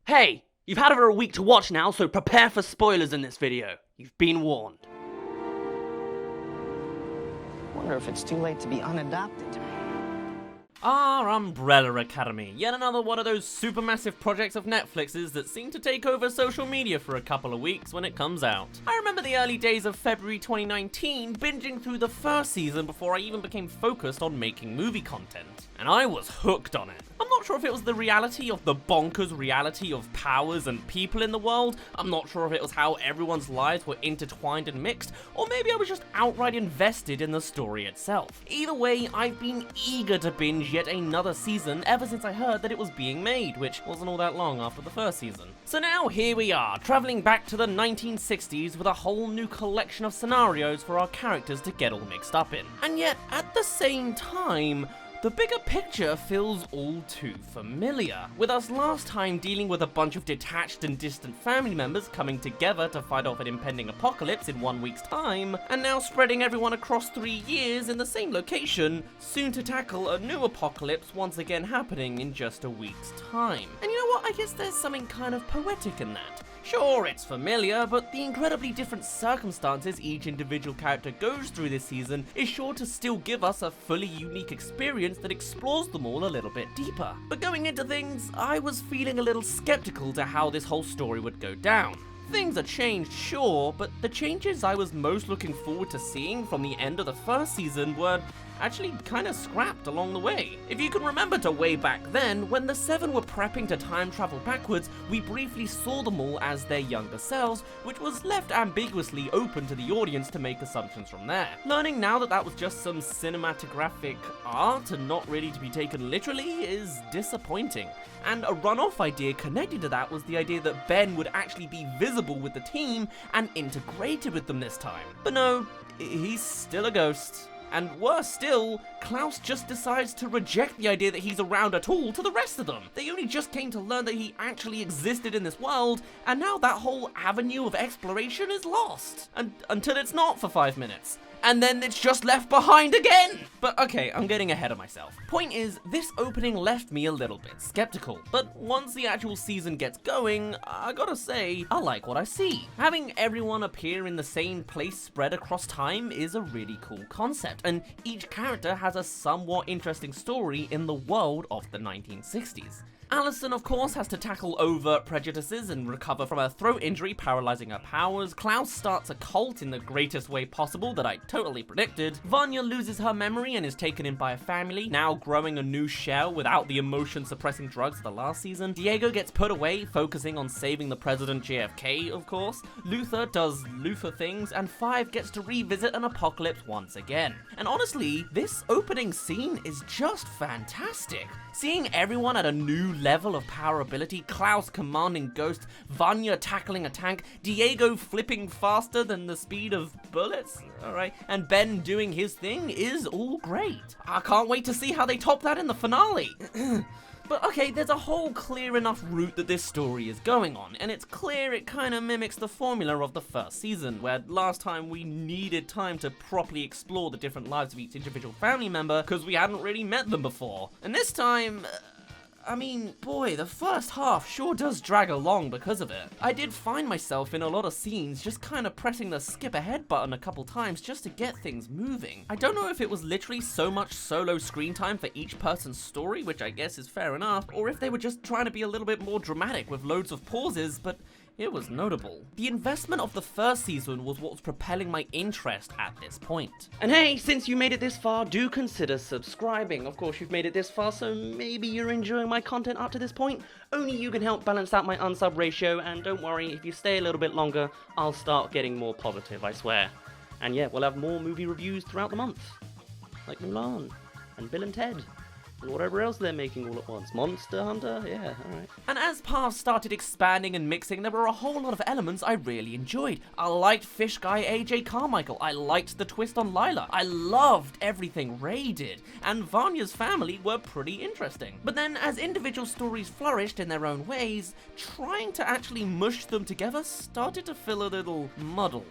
Hey, you've had over a week to watch now, so prepare for spoilers in this video. You've been warned. Wonder if it's too late to be unadopted. Our Umbrella Academy, yet another one of those supermassive projects of Netflix's that seem to take over social media for a couple of weeks when it comes out. I remember the early days of February 2019 binging through the first season before I even became focused on making movie content, and I was hooked on it. I'm not sure if it was the reality of the bonkers reality of powers and people in the world, I'm not sure if it was how everyone's lives were intertwined and mixed, or maybe I was just outright invested in the story itself. Either way, I've been eager to binge yet another season ever since I heard that it was being made, which wasn't all that long after the first season. So now here we are, traveling back to the 1960s with a whole new collection of scenarios for our characters to get all mixed up in. And yet, at the same time, the bigger picture feels all too familiar, with us last time dealing with a bunch of detached and distant family members coming together to fight off an impending apocalypse in 1 week's time, and now spreading everyone across 3 years in the same location, soon to tackle a new apocalypse once again happening in just a week's time. And you know what, I guess there's something kind of poetic in that. Sure, it's familiar, but the incredibly different circumstances each individual character goes through this season is sure to still give us a fully unique experience that explores them all a little bit deeper. But going into things, I was feeling a little skeptical to how this whole story would go down. Things are changed, sure, but the changes I was most looking forward to seeing from the end of the first season were actually kinda scrapped along the way. If you can remember to way back then, when the Seven were prepping to time travel backwards, we briefly saw them all as their younger selves, which was left ambiguously open to the audience to make assumptions from there. Learning now that that was just some cinematographic art and not really to be taken literally is disappointing. And a runoff idea connected to that was the idea that Ben would actually be visible with the team and integrated with them this time. But no, he's still a ghost. And worse still, Klaus just decides to reject the idea that he's around at all to the rest of them. They only just came to learn that he actually existed in this world, and now that whole avenue of exploration is lost. Until it's not for 5 minutes. And then it's just left behind again! But okay, I'm getting ahead of myself. Point is, this opening left me a little bit skeptical, but once the actual season gets going, I gotta say, I like what I see. Having everyone appear in the same place spread across time is a really cool concept, and each character has a somewhat interesting story in the world of the 1960s. Allison, of course, has to tackle overt prejudices and recover from a throat injury paralyzing her powers. Klaus starts a cult in the greatest way possible that I totally predicted. Vanya loses her memory and is taken in by a family, now growing a new shell without the emotion-suppressing drugs of the last season. Diego gets put away, focusing on saving the president JFK, of course. Luther does Luther things, and Five gets to revisit an apocalypse once again. And honestly, this opening scene is just fantastic. Seeing everyone at a new level of power ability, Klaus commanding ghosts, Vanya tackling a tank, Diego flipping faster than the speed of bullets, alright, and Ben doing his thing is all great. I can't wait to see how they top that in the finale. But okay, there's a whole clear enough route that this story is going on, and it's clear it kinda mimics the formula of the first season, where last time we needed time to properly explore the different lives of each individual family member because we hadn't really met them before. And this time, I mean, boy, the first half sure does drag along because of it. I did find myself in a lot of scenes just kind of pressing the skip ahead button a couple times just to get things moving. I don't know if it was literally so much solo screen time for each person's story, which I guess is fair enough, or if they were just trying to be a little bit more dramatic with loads of pauses, but it was notable. The investment of the first season was what was propelling my interest at this point. And hey, since you made it this far, do consider subscribing. Of course, you've made it this far, so maybe you're enjoying my content up to this point. Only you can help balance out my unsub ratio, and don't worry, if you stay a little bit longer, I'll start getting more positive, I swear. And yeah, we'll have more movie reviews throughout the month. Like Mulan, and Bill and Ted, and whatever else they're making all at once. Monster Hunter? Yeah, alright. And as paths started expanding and mixing, there were a whole lot of elements I really enjoyed. I liked Fish Guy AJ Carmichael. I liked the twist on Lila. I loved everything Ray did. And Vanya's family were pretty interesting. But then, as individual stories flourished in their own ways, trying to actually mush them together started to feel a little muddled.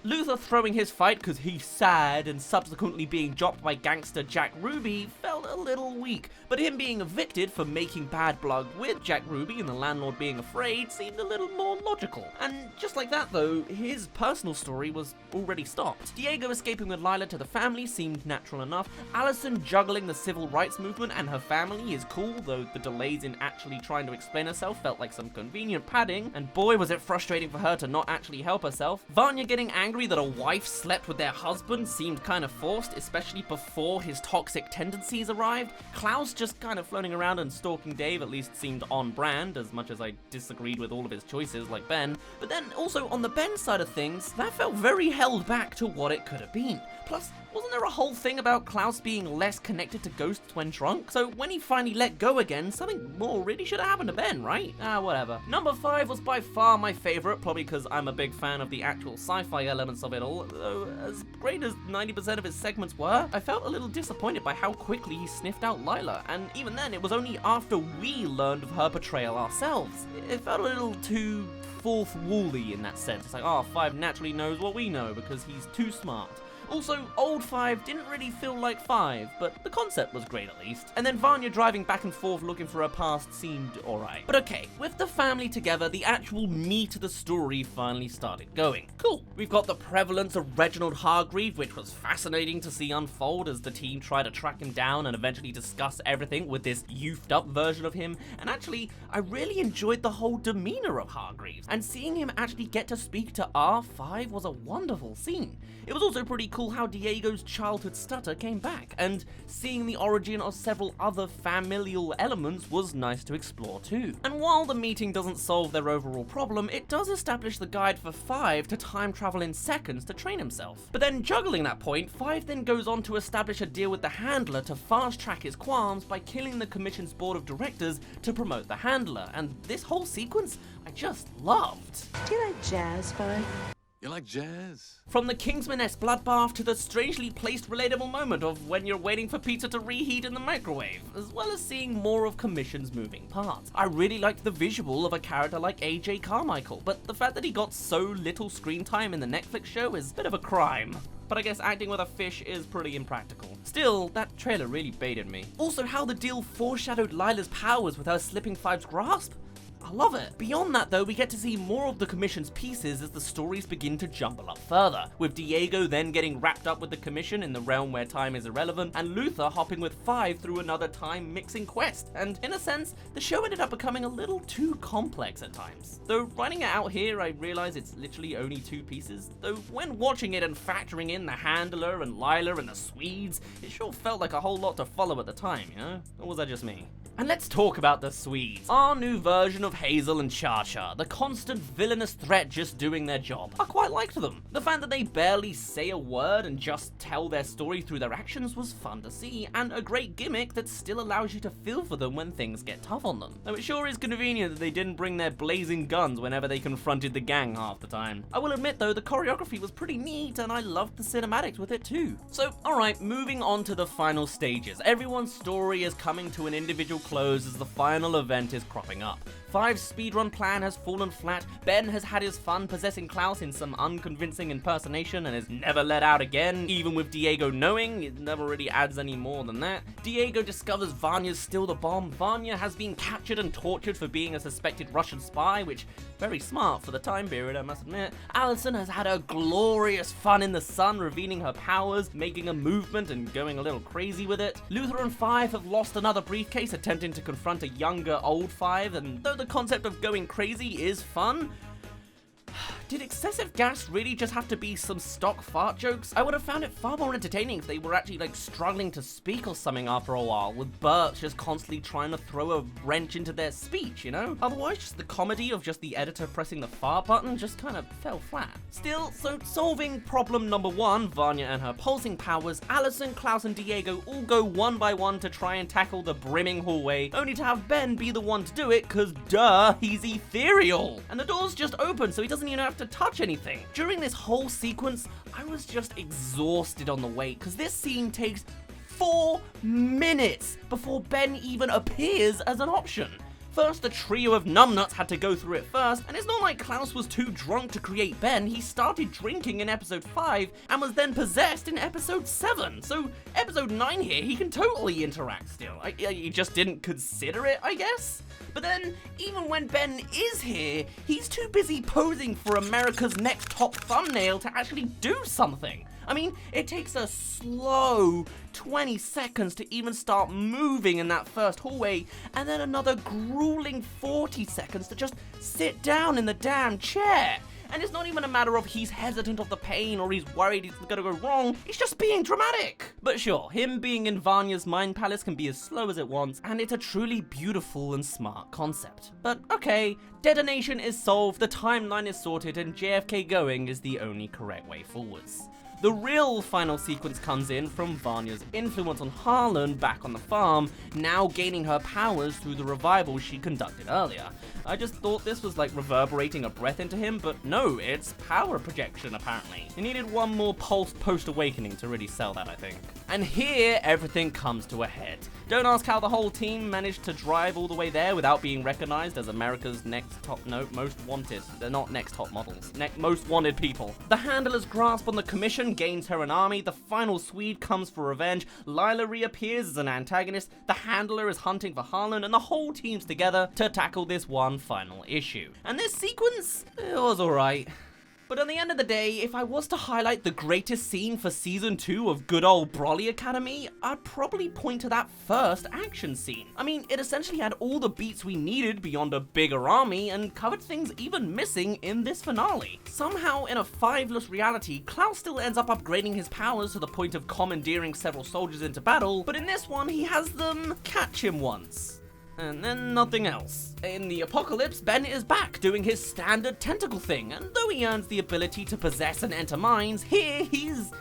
Luther throwing his fight because he's sad and subsequently being dropped by gangster Jack Ruby felt a little weak, but him being evicted for making bad blood with Jack Ruby and the landlord being afraid seemed a little more logical. And just like that though, his personal story was already stopped. Diego escaping with Lila to the family seemed natural enough. Allison juggling the civil rights movement and her family is cool, though the delays in actually trying to explain herself felt like some convenient padding, and boy was it frustrating for her to not actually help herself. Vanya getting angry that a wife slept with their husband seemed kind of forced, especially before his toxic tendencies arrived. Klaus just kind of floating around and stalking Dave at least seemed on brand, as much as I disagreed with all of his choices like Ben. But then also on the Ben side of things, that felt very held back to what it could have been. Plus, wasn't there a whole thing about Klaus being less connected to ghosts when drunk? So when he finally let go again, something more really should have happened to Ben, right? Whatever. Number 5 was by far my favorite, probably because I'm a big fan of the actual sci-fi elements of it all, though as great as 90% of his segments were, I felt a little disappointed by how quickly he sniffed out Lila, and even then it was only after we learned of her betrayal ourselves. It felt a little too fourth wall-y in that sense. It's like, oh, 5 naturally knows what we know because he's too smart. Also, old 5 didn't really feel like 5, but the concept was great at least. And then Vanya driving back and forth looking for her past seemed alright. But okay, with the family together, the actual meat of the story finally started going. Cool. We've got the prevalence of Reginald Hargreave, which was fascinating to see unfold as the team try to track him down and eventually discuss everything with this youthed up version of him. And actually, I really enjoyed the whole demeanor of Hargreaves, and seeing him actually get to speak to R5 was a wonderful scene. It was also pretty cool how Diego's childhood stutter came back, and seeing the origin of several other familial elements was nice to explore too. And while the meeting doesn't solve their overall problem, it does establish the guide for 5 to time travel in seconds to train himself. But then juggling that point, 5 then goes on to establish a deal with the handler to fast track his qualms by killing the commission's board of directors to promote the handler, and this whole sequence I just loved. Do you like jazz, Bud? You like jazz? From the Kingsman-esque bloodbath to the strangely placed relatable moment of when you're waiting for pizza to reheat in the microwave, as well as seeing more of Commission's moving parts. I really liked the visual of a character like AJ Carmichael, but the fact that he got so little screen time in the Netflix show is a bit of a crime. But I guess acting with a fish is pretty impractical. Still, that trailer really baited me. Also, how the deal foreshadowed Lila's powers with her slipping 5's grasp. I love it. Beyond that though, we get to see more of the Commission's pieces as the stories begin to jumble up further, with Diego then getting wrapped up with the Commission in the realm where time is irrelevant, and Luther hopping with 5 through another time-mixing quest. And in a sense, the show ended up becoming a little too complex at times. Though writing it out here, I realize it's literally only 2 pieces, though when watching it and factoring in the Handler and Lila and the Swedes, it sure felt like a whole lot to follow at the time, you know? Or was that just me? And let's talk about the Swedes. Our new version of Hazel and Cha-Cha, the constant villainous threat just doing their job. I quite liked them. The fact that they barely say a word and just tell their story through their actions was fun to see, and a great gimmick that still allows you to feel for them when things get tough on them. Though it sure is convenient that they didn't bring their blazing guns whenever they confronted the gang half the time. I will admit though, the choreography was pretty neat and I loved the cinematics with it too. So alright, moving on to the final stages. Everyone's story is coming to an individual close as the final event is cropping up. 5's speedrun plan has fallen flat, Ben has had his fun possessing Klaus in some unconvincing impersonation and is never let out again, even with Diego knowing, it never really adds any more than that. Diego discovers Vanya's still the bomb, Vanya has been captured and tortured for being a suspected Russian spy, which, very smart for the time period I must admit. Allison has had a glorious fun in the sun, revealing her powers, making a movement and going a little crazy with it. Luther and 5 have lost another briefcase attempting to confront a younger old 5, and though the concept of going crazy is fun, did excessive gas really just have to be some stock fart jokes? I would have found it far more entertaining if they were actually like struggling to speak or something after a while, with burps just constantly trying to throw a wrench into their speech, you know? Otherwise, just the comedy of just the editor pressing the fart button just kind of fell flat. Still, so solving problem number 1, Vanya and her pulsing powers, Allison, Klaus and Diego all go one by one to try and tackle the brimming hallway, only to have Ben be the one to do it, cause duh, he's ethereal! And the doors just open so he doesn't even have to touch anything. During this whole sequence, I was just exhausted on the wait, because this scene takes 4 minutes before Ben even appears as an option. First, the trio of numbnuts had to go through it first, and it's not like Klaus was too drunk to create Ben. He started drinking in episode 5 and was then possessed in episode 7. So episode 9 here, he can totally interact still. He just didn't consider it, I guess? But then, even when Ben is here, he's too busy posing for America's Next Top thumbnail to actually do something. I mean, it takes a slow 20 seconds to even start moving in that first hallway, and then another grueling 40 seconds to just sit down in the damn chair. And it's not even a matter of he's hesitant of the pain or he's worried he's gonna go wrong, he's just being dramatic. But sure, him being in Vanya's mind palace can be as slow as it wants, and it's a truly beautiful and smart concept. But okay, detonation is solved, the timeline is sorted, and JFK going is the only correct way forwards. The real final sequence comes in from Vanya's influence on Harlan back on the farm, now gaining her powers through the revival she conducted earlier. I just thought this was like reverberating a breath into him, but no, it's power projection apparently. He needed one more pulse post-awakening to really sell that, I think. And here, everything comes to a head. Don't ask how the whole team managed to drive all the way there without being recognized as America's next top, no, most wanted. They're not next top models. Most wanted people. The Handler's grasp on the commission gains her an army. The final Swede comes for revenge. Lila reappears as an antagonist. The Handler is hunting for Harlan, and the whole team's together to tackle this one final issue. And this sequence, it was alright. But at the end of the day, if I was to highlight the greatest scene for Season 2 of good old Broly Academy, I'd probably point to that first action scene. I mean, it essentially had all the beats we needed beyond a bigger army and covered things even missing in this finale. Somehow, in a 5-less reality, Klaus still ends up upgrading his powers to the point of commandeering several soldiers into battle, but in this one, he has them catch him once. And then nothing else. In the apocalypse, Ben is back doing his standard tentacle thing, and though he earns the ability to possess and enter minds, here he's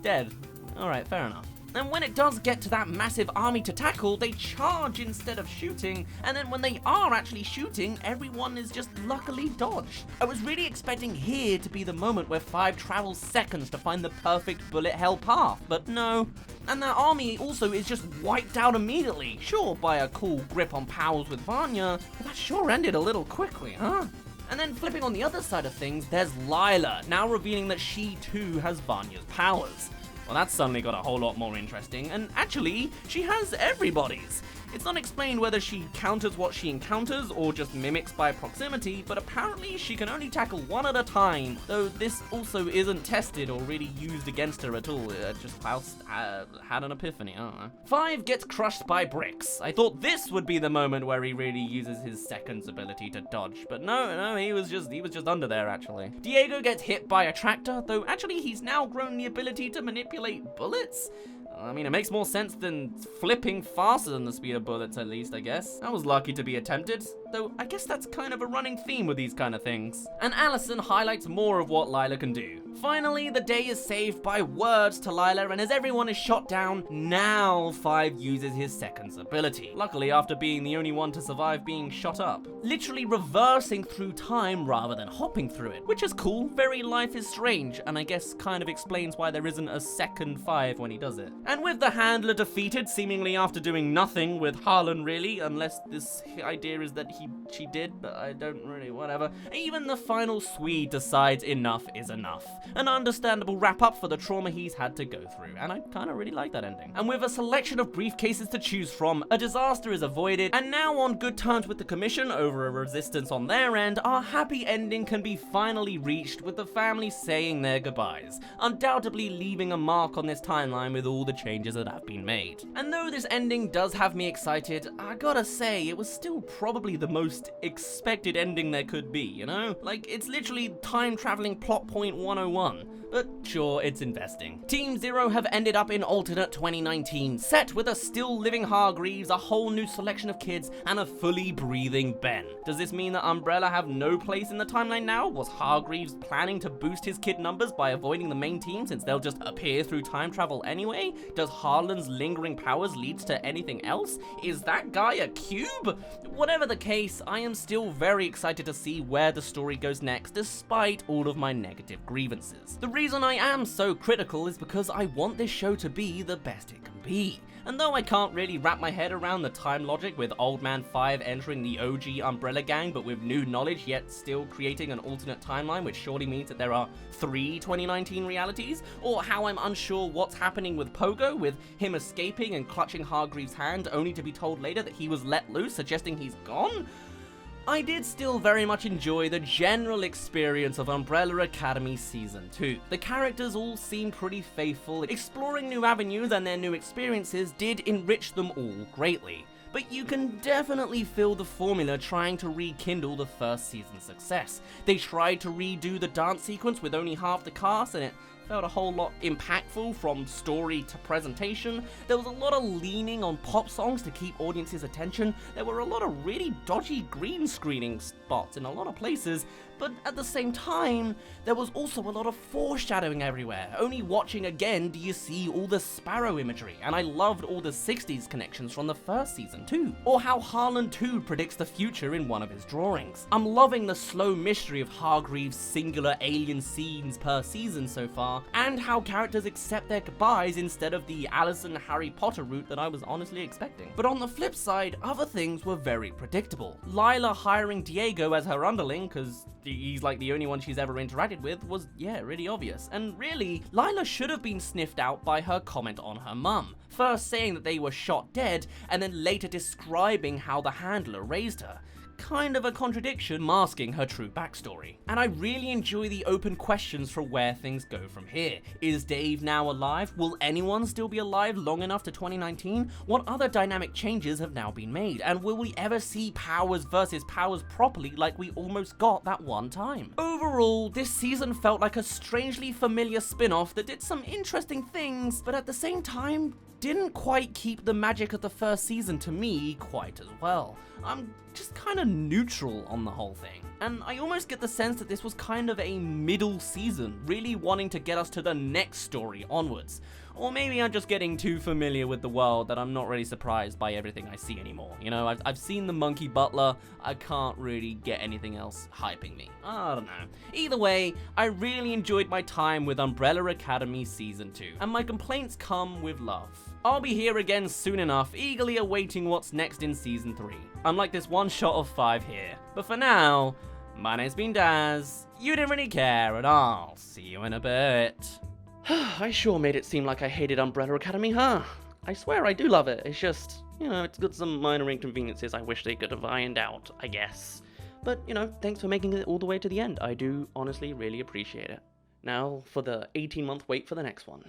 dead. Alright, fair enough. And when it does get to that massive army to tackle, they charge instead of shooting, and then when they are actually shooting, everyone is just luckily dodged. I was really expecting here to be the moment where 5 travels seconds to find the perfect bullet hell path, but no. And that army also is just wiped out immediately, sure by a cool grip on powers with Vanya, but that sure ended a little quickly, huh? And then flipping on the other side of things, there's Lila, now revealing that she too has Vanya's powers. Well, that's suddenly got a whole lot more interesting, and actually, she has everybody's. It's not explained whether she counters what she encounters or just mimics by proximity, but apparently she can only tackle one at a time, though this also isn't tested or really used against her at all. Just Klaus had an epiphany, I don't know. 5 gets crushed by bricks. I thought this would be the moment where he really uses his second's ability to dodge, but no, he was just under there actually. Diego gets hit by a tractor, though actually he's now grown the ability to manipulate bullets. I mean, it makes more sense than flipping faster than the speed of bullets, at least, I guess. I was lucky to be attempted, though I guess that's kind of a running theme with these kind of things. And Allison highlights more of what Lila can do. Finally, the day is saved by words to Lila, and as everyone is shot down, now 5 uses his second's ability. Luckily, after being the only one to survive being shot up. Literally reversing through time rather than hopping through it, which is cool, very Life is Strange, and I guess kind of explains why there isn't a second 5 when he does it. And with the Handler defeated, seemingly after doing nothing with Harlan really, unless this idea is that she did, but I don't really, whatever. Even the final Swede decides enough is enough. An understandable wrap-up for the trauma he's had to go through, and I kind of really like that ending. And with a selection of briefcases to choose from, a disaster is avoided, and now on good terms with the Commission over a resistance on their end, our happy ending can be finally reached with the family saying their goodbyes, undoubtedly leaving a mark on this timeline with all the changes that have been made. And though this ending does have me excited, I gotta say, it was still probably the most expected ending there could be, you know? Like, it's literally time-traveling plot point 101. But sure, it's investing. Team Zero have ended up in alternate 2019, set with a still living Hargreaves, a whole new selection of kids, and a fully breathing Ben. Does this mean that Umbrella have no place in the timeline now? Was Hargreaves planning to boost his kid numbers by avoiding the main team since they'll just appear through time travel anyway? Does Harlan's lingering powers lead to anything else? Is that guy a cube? Whatever the case, I am still very excited to see where the story goes next, despite all of my negative grievances. The reason I am so critical is because I want this show to be the best it can be. And though I can't really wrap my head around the time logic with Old Man 5 entering the OG Umbrella Gang but with new knowledge yet still creating an alternate timeline, which surely means that there are 3 2019 realities, or how I'm unsure what's happening with Pogo, with him escaping and clutching Hargreaves' hand only to be told later that he was let loose, suggesting he's gone, I did still very much enjoy the general experience of Umbrella Academy Season 2. The characters all seemed pretty faithful, exploring new avenues and their new experiences did enrich them all greatly. But you can definitely feel the formula trying to rekindle the first season's success. They tried to redo the dance sequence with only half the cast and it felt a whole lot impactful from story to presentation. There was a lot of leaning on pop songs to keep audiences' attention. There were a lot of really dodgy green screening spots in a lot of places, but at the same time, there was also a lot of foreshadowing everywhere. Only watching again do you see all the Sparrow imagery, and I loved all the 60s connections from the first season too. Or how Harlan 2 predicts the future in one of his drawings. I'm loving the slow mystery of Hargreaves' singular alien scenes per season so far, and how characters accept their goodbyes instead of the Allison Harry Potter route that I was honestly expecting. But on the flip side, other things were very predictable. Lila hiring Diego as her underling, because he's like the only one she's ever interacted with, was, yeah, really obvious. And really, Lila should have been sniffed out by her comment on her mum. First saying that they were shot dead, and then later describing how the handler raised her. Kind of a contradiction, masking her true backstory. And I really enjoy the open questions for where things go from here. Is Dave now alive? Will anyone still be alive long enough to 2019? What other dynamic changes have now been made? And will we ever see Powers versus Powers properly like we almost got that one time? Overall, this season felt like a strangely familiar spin-off that did some interesting things, but at the same time, didn't quite keep the magic of the first season to me quite as well. I'm just kind of neutral on the whole thing. And I almost get the sense that this was kind of a middle season, really wanting to get us to the next story onwards. Or maybe I'm just getting too familiar with the world that I'm not really surprised by everything I see anymore. You know, I've seen the Monkey Butler, I can't really get anything else hyping me. I don't know. Either way, I really enjoyed my time with Umbrella Academy Season 2, and my complaints come with love. I'll be here again soon enough, eagerly awaiting what's next in Season 3. Unlike this one shot of 5 here. But for now, my name's been Dazz, you didn't really care, and I'll see you in a bit. I sure made it seem like I hated Umbrella Academy, huh? I swear I do love it, it's just, you know, it's got some minor inconveniences I wish they could have ironed out, I guess. But, you know, thanks for making it all the way to the end, I do honestly really appreciate it. Now for the 18-month wait for the next one.